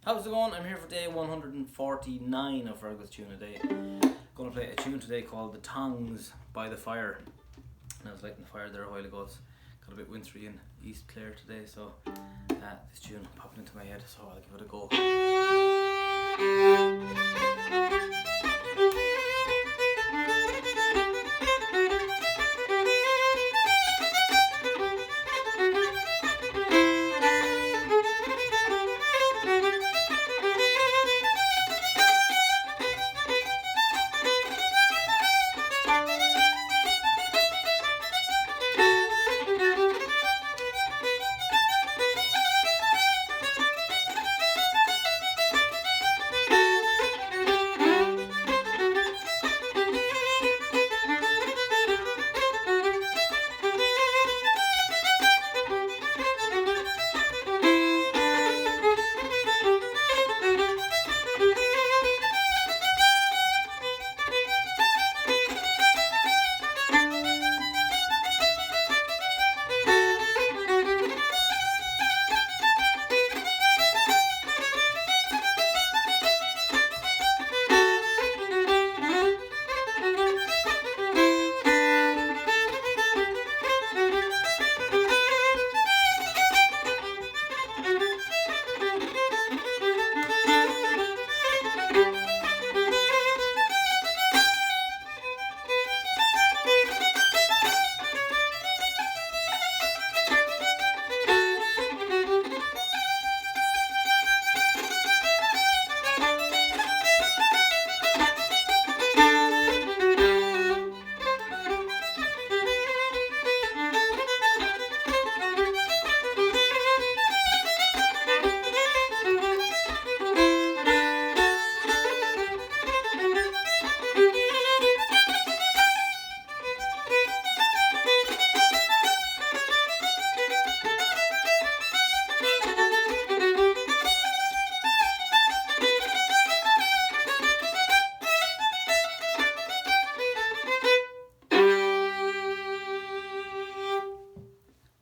How's it going? I'm here for day 149 of Fergal's Tune a Day. Gonna play a tune today called The Tongs by the Fire. And I was lighting the fire there a while ago. It's got a bit wintry in East Clare today, so this tune popped into my head, so I'll give it a go.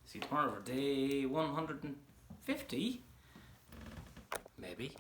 See you tomorrow for day 150, maybe.